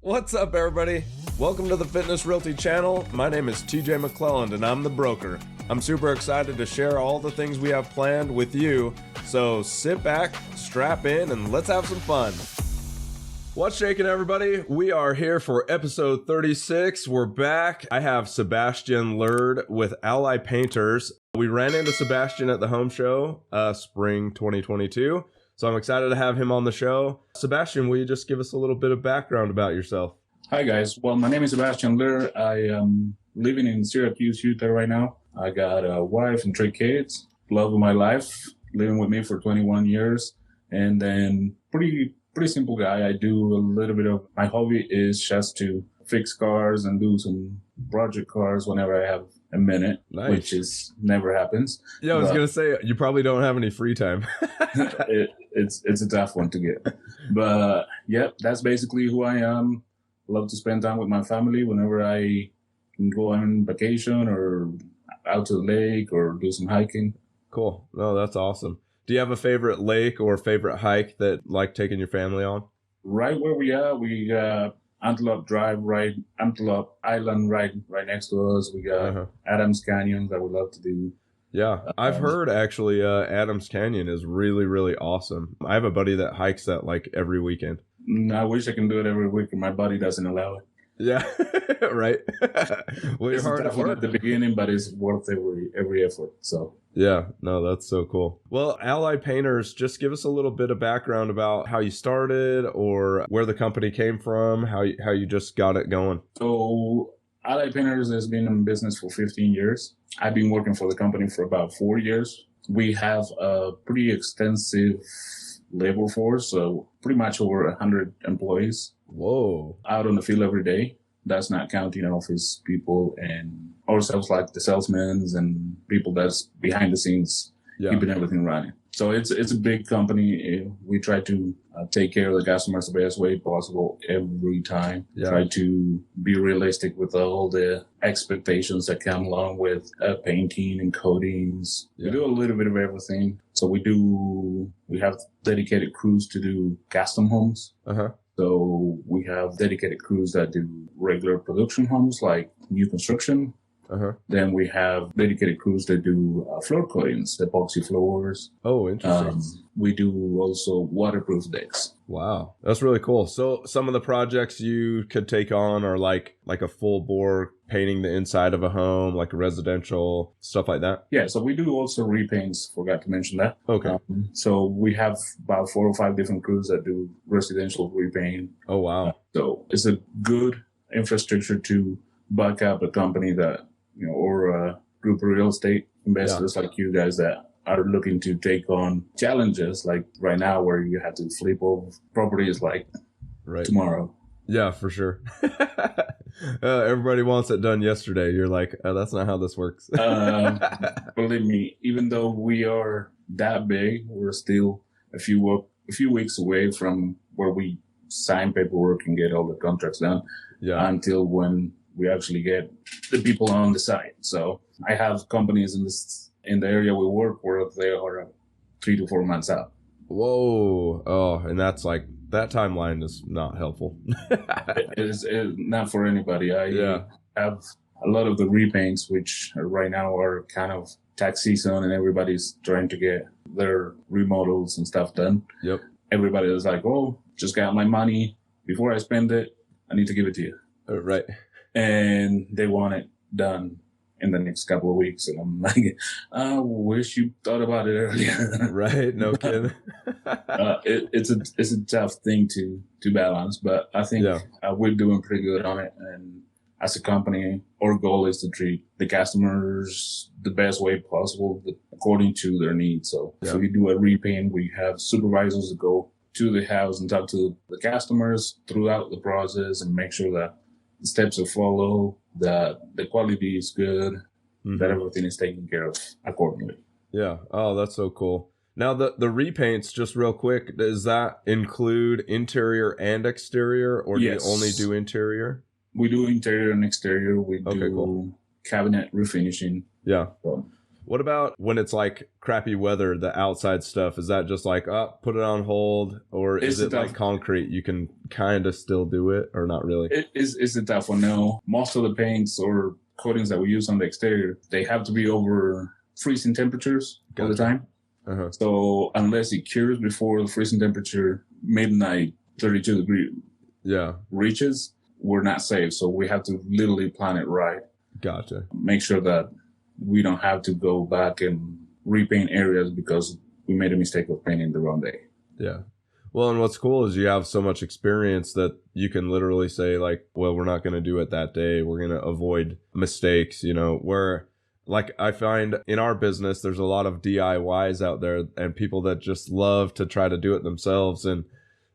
What's up, everybody? Welcome to the Fitness Realty channel. My name is TJ McLelland and I'm the broker. I'm super excited to share all the things we have planned with you. So sit back, strap in, and let's have some fun. What's shaking, everybody? We are here for episode 36. We're back. I have Sebastian Lird with Ally Painters. We ran into Sebastion at the home show, spring 2022. So I'm excited to have him on the show. Sebastion, will you just give us a little bit of background about yourself? Hi, guys. Well, my name is Sebastian Lird. I am living in Syracuse, Utah right now. I got a wife and 3 kids. Love of my life, living with me for 21 years. And then pretty simple guy. I do a little bit of, my hobby is just to fix cars and do some project cars whenever I have a minute, Nice. Which is never happens. Yeah, I was going to say, you probably don't have any free time. It's a tough one to get. But yeah, that's basically who I am. Love to spend time with my family whenever I can go on vacation or out to the lake or do some hiking. Cool. No, that's awesome. Do you have a favorite lake or favorite hike that like taking your family on? Right where we are, we got Antelope Drive, Antelope Island right next to us. We got Adams Canyon that we love to do. Yeah, I've heard actually Adams Canyon is really, really awesome. I have a buddy that hikes that like every weekend. I wish I can do it every week, and my body doesn't allow it. Yeah, right. Well, you're hard at the beginning, but it's worth every effort. So yeah, no, that's so cool. Well, Ally Painters, just give us a little bit of background about how you started or where the company came from, how you just got it going. So Ally Painters has been in business for 15 years. I've been working for the company for about 4 years. We have a pretty extensive labor force, so pretty much over 100 employees. Whoa. Out on the field every day. That's not counting office people and ourselves, like the salesmen and people that's behind the scenes, keeping everything running. So it's a big company. We try to take care of the customers the best way possible every time. Yeah. Try to be realistic with all the expectations that come along with painting and coatings. We do a little bit of everything. So we have dedicated crews to do custom homes. So we have dedicated crews that do regular production homes, like new construction. Then we have dedicated crews that do floor coatings, epoxy floors. Oh, interesting. We do also waterproof decks. Wow, that's really cool. So some of the projects you could take on are like a full bore painting the inside of a home, like residential, stuff like that? Yeah, so we do also repaints, forgot to mention that. Okay. So we have about 4 or 5 different crews that do residential repaint. Oh, wow. So it's a good infrastructure to back up a company that, or a group of real estate investors like you guys that are looking to take on challenges like right now where you have to flip over properties like tomorrow. Yeah, for sure. Everybody wants it done yesterday. You're like, oh, that's not how this works. Believe me, even though we are that big, we're still a few weeks away from where we sign paperwork and get all the contracts done until when we actually get the people on the site. So I have companies in the area we work where they are 3 to 4 months out. Whoa. Oh, and that's like, that timeline is not helpful. It's not for anybody. I have a lot of the repaints, which right now are kind of tax season and everybody's trying to get their remodels and stuff done. Yep. Everybody is like, oh, just got my money. Before I spend it, I need to give it to you. Right. And they want it done in the next couple of weeks. And I'm like, I wish you thought about it earlier. Right. No kidding. It's a tough thing to balance, but I think we're doing pretty good on it. And as a company, our goal is to treat the customers the best way possible according to their needs. So if we do a repaint, we have supervisors that go to the house and talk to the customers throughout the process and make sure that the steps are followed, that the quality is good, that everything is taken care of accordingly. Yeah. Oh, that's so cool. Now, the repaints, just real quick, does that include interior and exterior, or do you only do interior? We do interior and exterior. We do cabinet refinishing. Yeah. What about when it's like crappy weather, the outside stuff? Is that just like, oh, put it on hold? Or is it like concrete? You can kind of still do it or not really? It's a tough one. No, most of the paints or coatings that we use on the exterior, they have to be over freezing temperatures all the time. So unless it cures before the freezing temperature, midnight, 32 degree reaches, we're not safe. So we have to literally plan it right. Gotcha. Make sure that we don't have to go back and repaint areas because we made a mistake of painting the wrong day. Yeah. Well, and what's cool is you have so much experience that you can literally say like, well, we're not going to do it that day. We're going to avoid mistakes, you know, where like I find in our business, there's a lot of DIYs out there and people that just love to try to do it themselves. And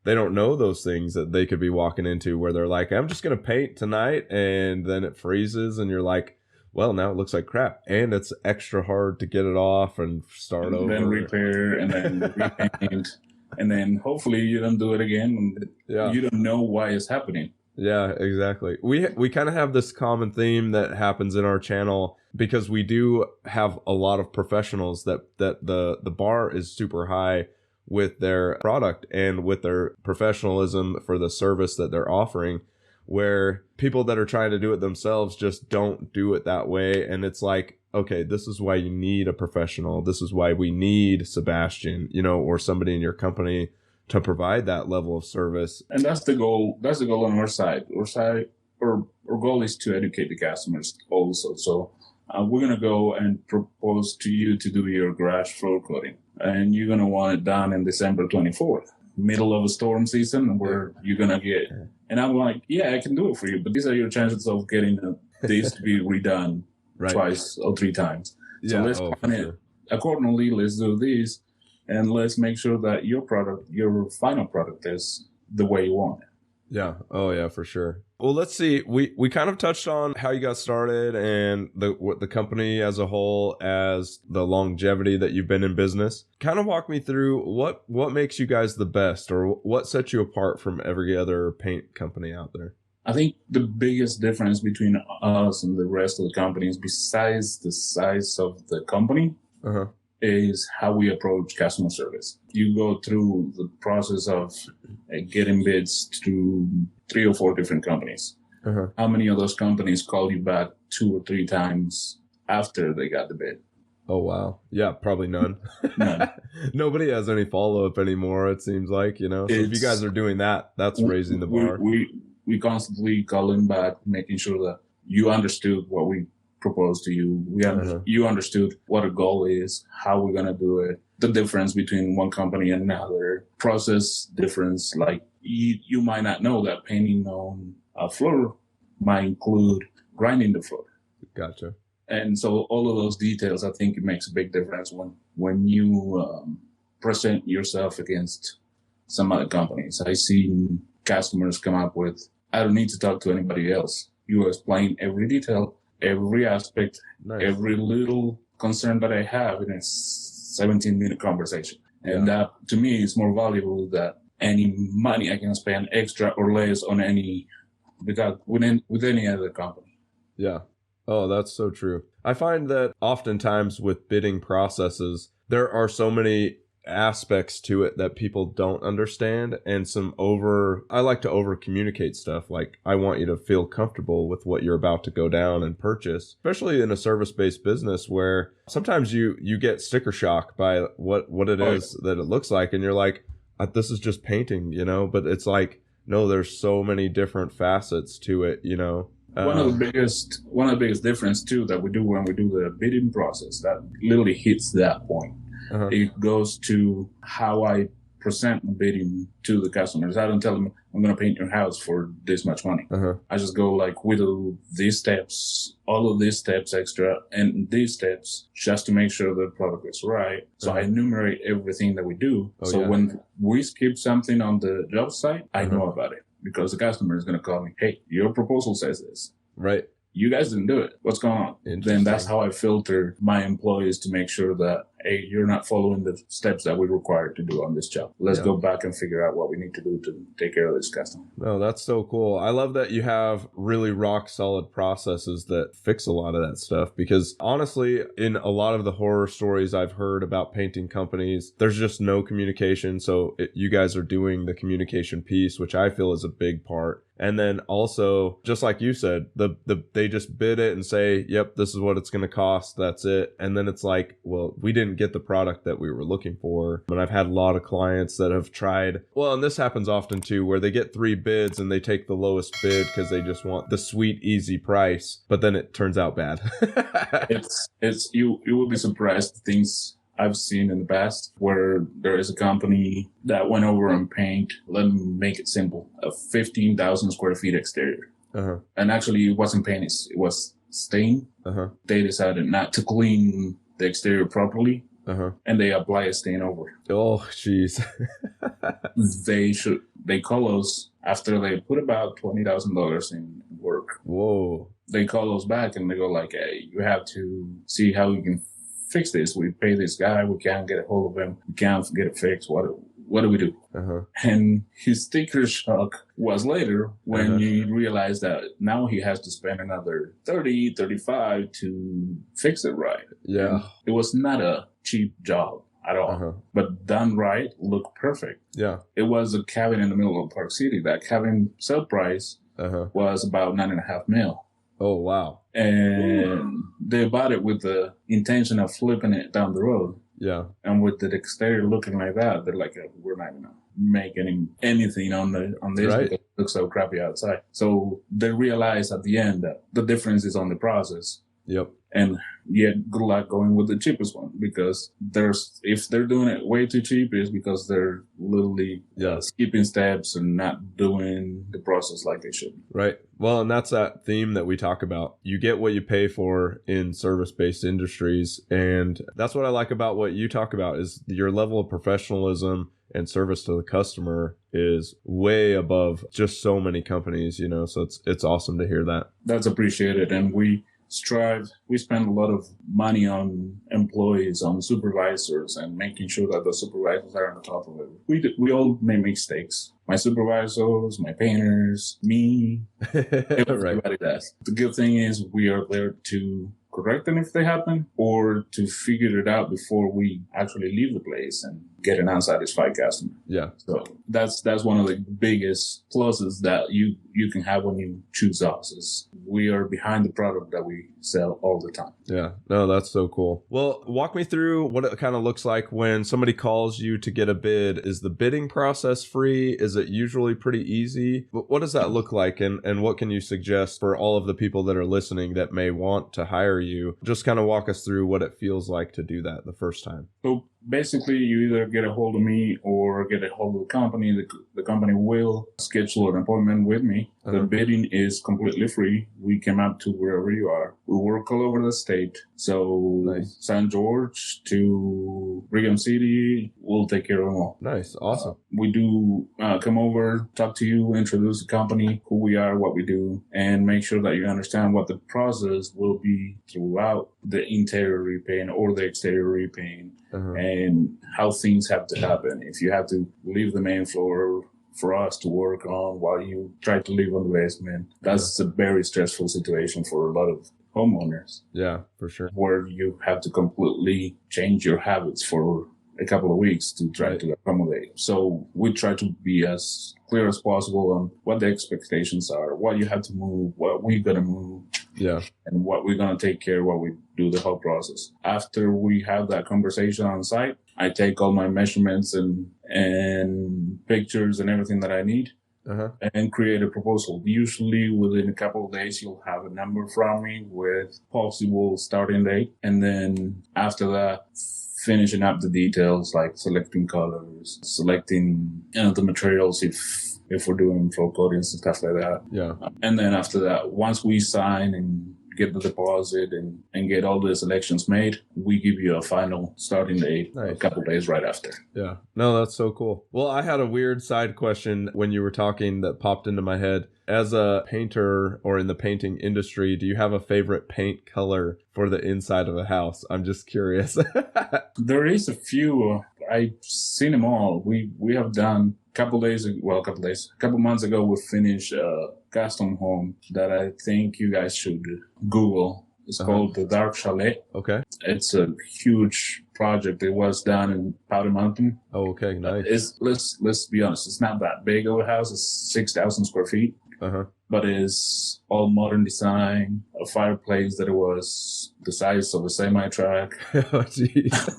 they don't know those things that they could be walking into where they're like, I'm just going to paint tonight. And then it freezes and you're like, well, now it looks like crap. And it's extra hard to get it off and start over. Then repair and then repaint. And then hopefully you don't do it again. And you don't know why it's happening. Yeah, exactly. We kind of have this common theme that happens in our channel because we do have a lot of professionals that the bar is super high with their product and with their professionalism for the service that they're offering, where people that are trying to do it themselves just don't do it that way. And it's like, okay, this is why you need a professional. This is why we need Sebastion, you know, or somebody in your company to provide that level of service. And that's the goal. That's the goal on our side. Our goal is to educate the customers also. So we're going to go and propose to you to do your garage floor coating. And you're going to want it done in December 24th, middle of a storm season where you're going to get. And I'm like, yeah, I can do it for you. But these are your chances of getting this to be redone twice or three times. So let's plan it accordingly. Let's do these. And let's make sure that your product, your final product is the way you want it. Yeah. Oh, yeah, for sure. Well, let's see. We kind of touched on how you got started and the company as a whole, as the longevity that you've been in business. Kind of walk me through what makes you guys the best, or what sets you apart from every other paint company out there. I think the biggest difference between us and the rest of the companies, besides the size of the company, is how we approach customer service. You go through the process of getting bids to 3 or 4 different companies. How many of those companies call you back 2 or 3 times after they got the bid? Oh, wow. Yeah, probably none. None. Nobody has any follow-up anymore, it seems like, you know. So if you guys are doing that, that's raising the bar. We constantly call them back, making sure that you understood what we proposed to you. You understood what a goal is, how we're going to do it, the difference between one company and another, process difference. Like you might not know that painting on a floor might include grinding the floor. Gotcha. And so all of those details, I think it makes a big difference when you present yourself against some other companies. I've seen customers come up with, I don't need to talk to anybody else. You explain every detail, every aspect, every little concern that I have in a 17-minute conversation. And that, to me, is more valuable than any money I can spend extra or less on with any other company. Yeah. Oh, that's so true. I find that oftentimes with bidding processes, there are so many aspects to it that people don't understand, and I like to over communicate stuff. Like, I want you to feel comfortable with what you're about to go down and purchase, especially in a service-based business where sometimes you get sticker shock by what it is that it looks like, and you're like, this is just painting, you know. But it's like, no, there's so many different facets to it, you know. One of the biggest difference too that we do when we do the bidding process, that literally hits that point. It goes to how I present bidding to the customers. I don't tell them I'm going to paint your house for this much money. I just go like, we do these steps, all of these steps extra, and these steps just to make sure the product is right. So I enumerate everything that we do. When we skip something on the job site, I know about it because the customer is going to call me, hey, your proposal says this. Right. You guys didn't do it. What's going on? Then that's how I filter my employees to make sure that, hey, you're not following the steps that we required to do on this job. Let's go back and figure out what we need to do to take care of this customer. No, that's so cool. I love that you have really rock solid processes that fix a lot of that stuff, because honestly, in a lot of the horror stories I've heard about painting companies, there's just no communication. So you guys are doing the communication piece, which I feel is a big part. And then also, just like you said, they just bid it and say, yep, this is what it's going to cost. That's it. And then it's like, well, we didn't get the product that we were looking for. And I've had a lot of clients that have tried. Well, and this happens often too, where they get 3 bids and they take the lowest bid because they just want the sweet, easy price. But then it turns out bad. You will be surprised at things I've seen in the past where there is a company that went over and paint, let me make it simple, a 15,000 square feet exterior. And actually it wasn't paint, it was stain. They decided not to clean the exterior properly. And they apply a stain over. Oh, jeez. They call us after they put about $20,000 in work. Whoa. They call us back and they go like, hey, you have to see how we can fix this. We pay this guy. We can't get a hold of him. We can't get it fixed. What do we do? And his sticker shock was later when he realized that now he has to spend another 30, 35 to fix it right. Yeah. And it was not a cheap job at all, but done right, looked perfect. Yeah. It was a cabin in the middle of Park City. That cabin sale price was about $9.5 million. Oh, wow. And they bought it with the intention of flipping it down the road. Yeah. And with the exterior looking like that, they're like, we're not going to make anything on this because it looks so crappy outside. So they realized at the end that the difference is on the process. Yep. And yet, good luck going with the cheapest one, because if they're doing it way too cheap, it's because they're literally skipping steps and not doing the process like they should. Right. Well, and that's that theme that we talk about. You get what you pay for in service-based industries. And that's what I like about what you talk about is your level of professionalism and service to the customer is way above just so many companies, so it's awesome to hear that. That's appreciated. And we spend a lot of money on employees, on supervisors, and making sure that the supervisors are on top of it. We all make mistakes. My supervisors, my painters, me, everybody does. The good thing is we are there to correct them if they happen, or to figure it out before we actually leave the place and get an unsatisfied customer. Yeah. So that's one of the biggest pluses that you can have when you choose us, is we are behind the product that we sell all the time. Yeah. No, that's so cool. Well, walk me through what it kind of looks like when somebody calls you to get a bid. Is the bidding process free? Is it usually pretty easy? What does that look like? And what can you suggest for all of the people that are listening that may want to hire you? Just kind of walk us through what it feels like to do that the first time. So basically, you either get a hold of me or get a hold of the company. The company will schedule an appointment with me. The bidding is completely free. We come up to wherever you are. We work all over the state. So St. George to Brigham City, we'll take care of them all. Nice. Awesome. We do come over, talk to you, introduce the company, who we are, what we do, and make sure that you understand what the process will be throughout the interior repaint or the exterior repaint. And how things have to happen. If you have to leave the main floor for us to work on while you try to live on the basement, that's a very stressful situation for a lot of homeowners. Yeah, for sure. Where you have to completely change your habits for a couple of weeks to try to accommodate. So we try to be as clear as possible on what the expectations are, what you have to move, what we're going to move. Yeah. And what we're going to take care of while we do the whole process. After we have that conversation on site, I take all my measurements and pictures and everything that I need and create a proposal. Usually within a couple of days, you'll have a number from me with possible starting date. And then after that, finishing up the details like selecting colors, selecting the materials if we're doing floor coatings and stuff like that. Yeah. And then after that, once we sign and get the deposit and get all the selections made, we give you a final starting date a couple days right after. Yeah. No, that's so cool. Well, I had a weird side question when you were talking that popped into my head. As a painter or in the painting industry, do you have a favorite paint color for the inside of a house? I'm just curious. There is a few. I've seen them all. We have done a couple months ago, we finished a custom home that I think you guys should Google. It's called the Dark Chalet. Okay. It's a huge project. It was done in Powder Mountain. Oh, okay, nice. Let's be honest. It's not that big of a house. It's 6,000 square feet. But it's all modern design. A fireplace that it was the size of a semi-truck. Oh, geez.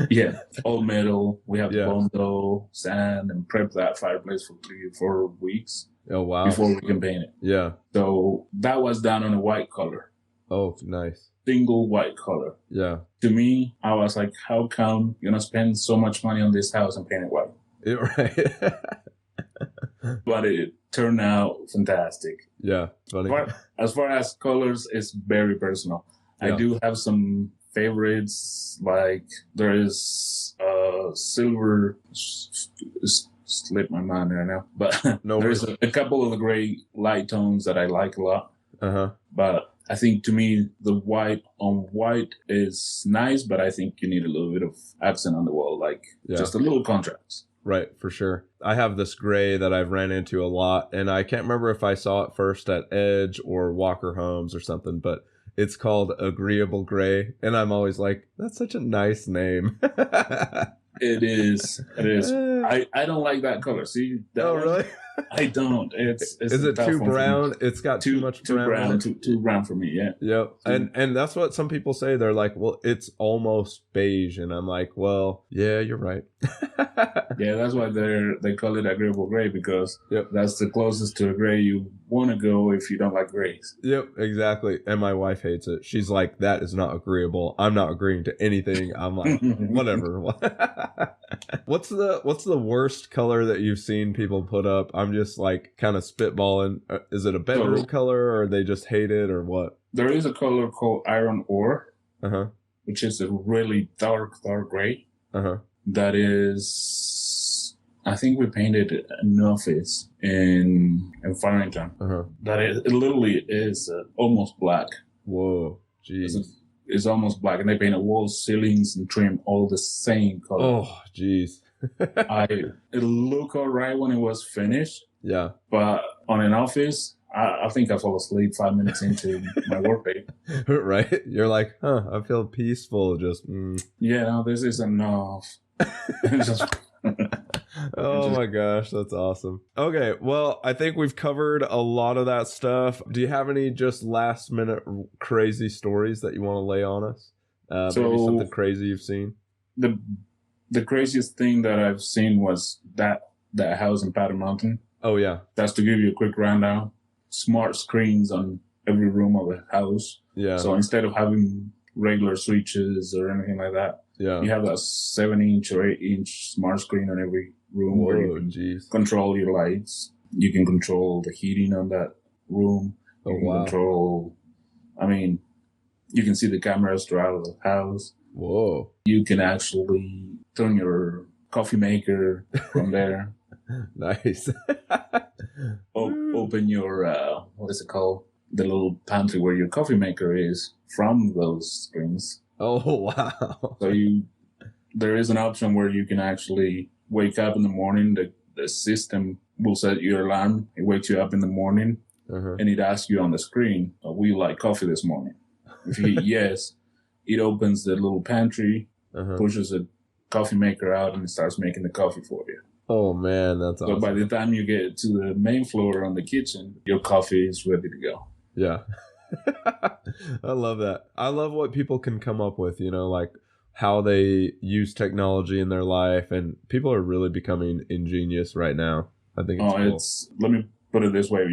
Yeah, all metal. We have bondo, sand, and prep that fireplace for 3 or 4 weeks. Oh, wow. Before we can paint it. Yeah. So that was done on a white color. Oh, nice. Single white color. Yeah. To me, I was like, how come you're going to spend so much money on this house and paint it white? Right. But it turned out fantastic. Yeah, funny. As far as colors, it's very personal. Yeah. I do have some favorites, like there is silver, slipped my mind right now, but there's a couple of the gray light tones that I like a lot. But I think to me, the white on white is nice, but I think you need a little bit of accent on the wall, like just a little contrast. Right, for sure. I have this gray that I've ran into a lot, and I can't remember if I saw it first at Edge or Walker Homes or something, but it's called Agreeable Gray, and I'm always like, that's such a nice name. It is. I don't like that color. See? Really? I don't. It's is it too brown? It's got too much brown. Too brown for me. Yeah. Yep. And that's what some people say. They're like, well, it's almost beige, and I'm like, well, yeah, you're right. Yeah, that's why they call it agreeable gray, because that's the closest to a gray you want to go if you don't like grays. Yep, exactly. And my wife hates it. She's like, that is not agreeable. I'm not agreeing to anything. I'm like, whatever. What's the worst color that you've seen people put up? I'm just like kind of spitballing. Is it a bedroom color, or they just hate it, or what? There is a color called iron ore, which is a really dark gray. That is, I think we painted an office in Farmington. That it literally is almost black. Whoa, jeez. It's almost black, and they painted walls, ceilings, and trim all the same color. Oh, jeez. It looked all right when it was finished. Yeah. But on an office, I think I fell asleep 5 minutes into my workday. Right? You're like, I feel peaceful. Just, Yeah, no, this is enough. Oh my gosh, that's awesome. Okay, well, I think we've covered a lot of that stuff. Do you have any just last minute crazy stories that you want to lay on us? Maybe something crazy you've seen? The craziest thing that I've seen was that house in Powder Mountain. Oh yeah. That's to give you a quick rundown. Smart screens on every room of the house. Yeah. So instead of having regular switches or anything like that, you have a 7-inch or 8-inch smart screen on every room. Whoa, where you can control your lights. You can control the heating on that room. You can control, you can see the cameras throughout the house. Whoa. You can actually turn your coffee maker from there. Nice. Open your, what is it called? The little pantry where your coffee maker is from those screens. Oh, wow. So there is an option where you can actually wake up in the morning. The system will set your alarm. It wakes you up in the morning, and it asks you on the screen, will you like coffee this morning? If you hit yes, it opens the little pantry, pushes a coffee maker out, and it starts making the coffee for you. Oh, man, that's awesome. So by the time you get to the main floor on the kitchen, your coffee is ready to go. Yeah. I love that. I love what people can come up with, like how they use technology in their life, and people are really becoming ingenious right now. I think it's cool. Let me put it this way.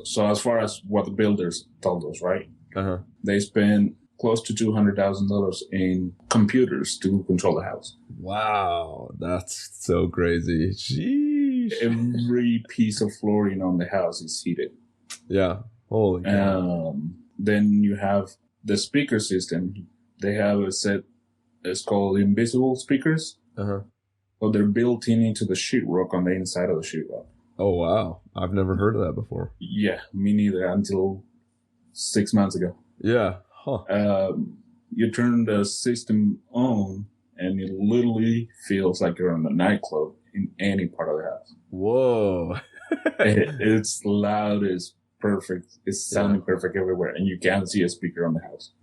So as far as what the builders told us, right? They spend close to $200,000 in computers to control the house. Wow, that's so crazy. Sheesh. Every piece of flooring on the house is heated. Yeah. Holy cow. Then you have the speaker system. They have a set, it's called invisible speakers. Uh-huh. So they're built into the sheetrock on the inside of the sheetrock. Oh, wow. I've never heard of that before. Yeah, me neither until 6 months ago. Yeah. Huh. You turn the system on and it literally feels like you're in a nightclub in any part of the house. Whoa. It's loud, it's perfect, it's sounding perfect everywhere, and you can't see a speaker on the house.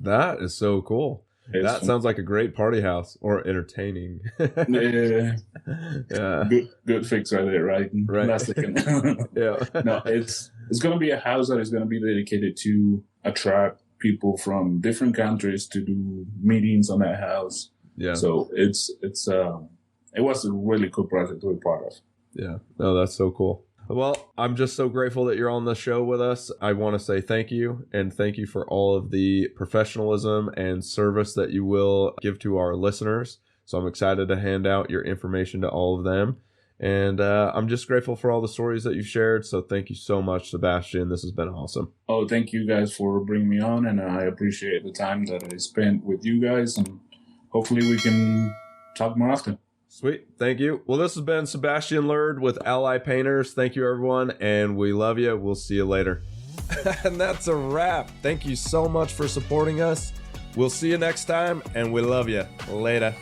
That is so cool. That sounds like a great party house, or entertaining. Yeah. Good fix right there, right? Right. Last second. Yeah. No, it's going to be a house that is going to be dedicated to attract people from different countries to do meetings on that house. Yeah. So it was a really cool project to be part of. Yeah. No, that's so cool. Well, I'm just so grateful that you're on the show with us. I want to say thank you, and thank you for all of the professionalism and service that you will give to our listeners. So I'm excited to hand out your information to all of them. And I'm just grateful for all the stories that you've shared. So thank you so much, Sebastion. This has been awesome. Oh, thank you guys for bringing me on, and I appreciate the time that I spent with you guys, and hopefully we can talk more often. Sweet. Thank you. Well, this has been Sebastian Lird with Ally Painters. Thank you, everyone, and we love you. We'll see you later. And that's a wrap. Thank you so much for supporting us. We'll see you next time, and we love you. Later.